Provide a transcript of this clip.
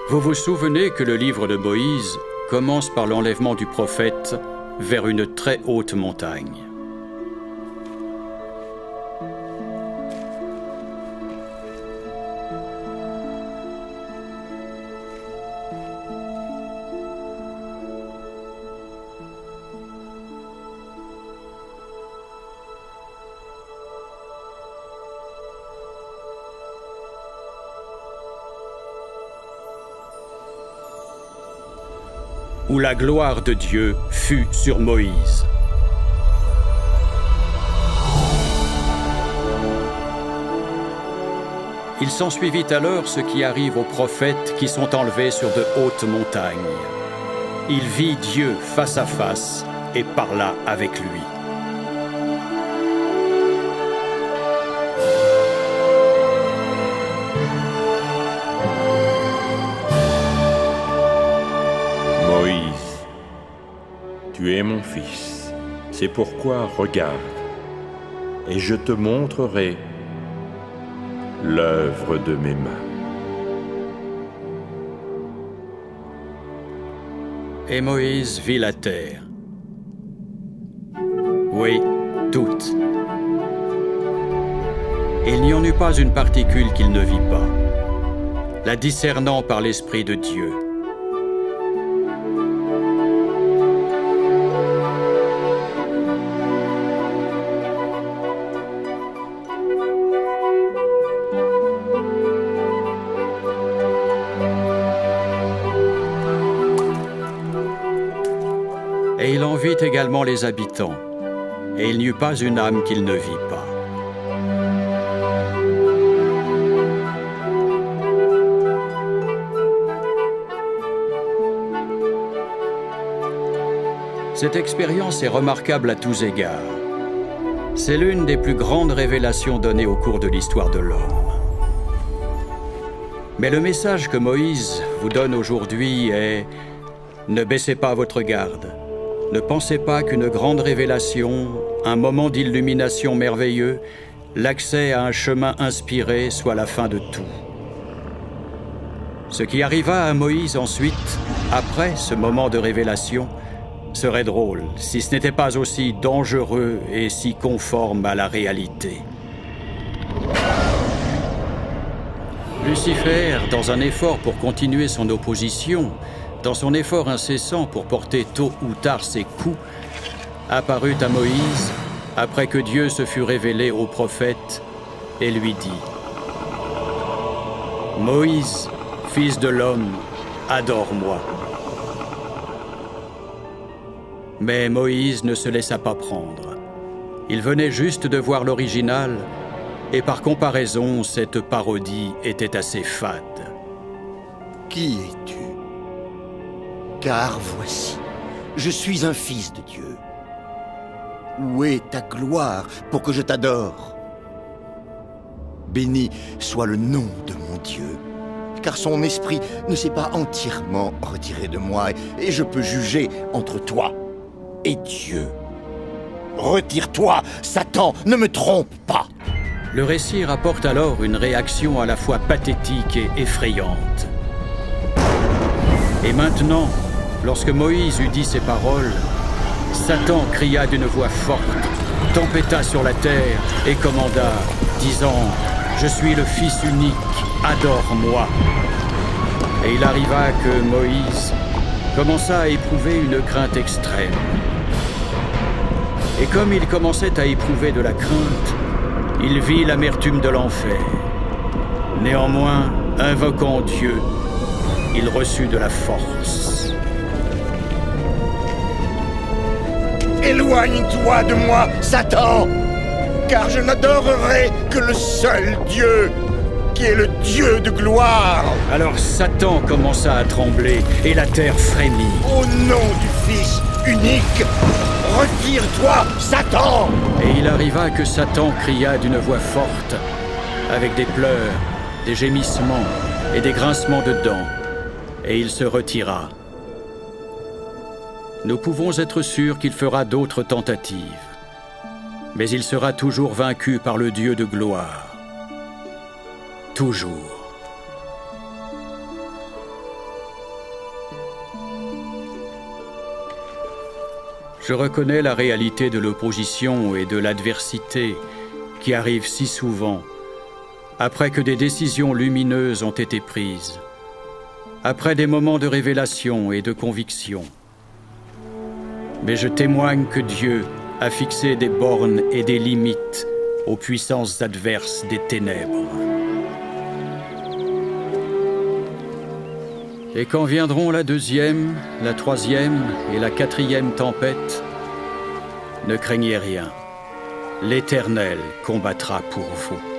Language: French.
Vous vous souvenez que le livre de Moïse commence par l'enlèvement du prophète vers une très haute montagne. Où la gloire de Dieu fut sur Moïse. Il s'ensuivit alors ce qui arrive aux prophètes qui sont enlevés sur de hautes montagnes. Il vit Dieu face à face et parla avec lui. Moïse, tu es mon fils, c'est pourquoi regarde, et je te montrerai l'œuvre de mes mains. Et Moïse vit la terre. Oui, toute. Il n'y en eut pas une particule qu'il ne vit pas, la discernant par l'Esprit de Dieu. Et il en vit également les habitants, et il n'y eut pas une âme qu'il ne vit pas. Cette expérience est remarquable à tous égards. C'est l'une des plus grandes révélations données au cours de l'histoire de l'homme. Mais le message que Moïse vous donne aujourd'hui est « Ne baissez pas votre garde. Ne pensez pas qu'une grande révélation, un moment d'illumination merveilleux, l'accès à un chemin inspiré soit la fin de tout. » Ce qui arriva à Moïse ensuite, après ce moment de révélation, serait drôle si ce n'était pas aussi dangereux et si conforme à la réalité. Lucifer, dans un effort pour continuer son opposition, dans son effort incessant pour porter tôt ou tard ses coups, apparut à Moïse après que Dieu se fut révélé au prophète et lui dit « Moïse, fils de l'homme, adore-moi. » Mais Moïse ne se laissa pas prendre. Il venait juste de voir l'original, et par comparaison, cette parodie était assez fade. Qui es-tu? Car voici, je suis un fils de Dieu. Où est ta gloire pour que je t'adore? Béni soit le nom de mon Dieu, car son esprit ne s'est pas entièrement retiré de moi, et je peux juger entre toi et Dieu. Retire-toi, Satan, ne me trompe pas. Le récit rapporte alors une réaction à la fois pathétique et effrayante. Et maintenant, lorsque Moïse eut dit ces paroles, Satan cria d'une voix forte, tempêta sur la terre et commanda, disant « Je suis le Fils unique, adore-moi » Et il arriva que Moïse commença à éprouver une crainte extrême. Et comme il commençait à éprouver de la crainte, il vit l'amertume de l'enfer. Néanmoins, invoquant Dieu, il reçut de la force. Éloigne-toi de moi, Satan, car je n'adorerai que le seul Dieu, qui est le Dieu de gloire. Alors Satan commença à trembler, et la terre frémit. Au nom du Fils unique, retire-toi, Satan! Et il arriva que Satan cria d'une voix forte, avec des pleurs, des gémissements et des grincements de dents, et il se retira. Nous pouvons être sûrs qu'il fera d'autres tentatives, mais il sera toujours vaincu par le Dieu de gloire. Toujours. Je reconnais la réalité de l'opposition et de l'adversité qui arrivent si souvent après que des décisions lumineuses ont été prises, après des moments de révélation et de conviction. Mais je témoigne que Dieu a fixé des bornes et des limites aux puissances adverses des ténèbres. Et quand viendront la deuxième, la troisième et la quatrième tempête, ne craignez rien. L'Éternel combattra pour vous.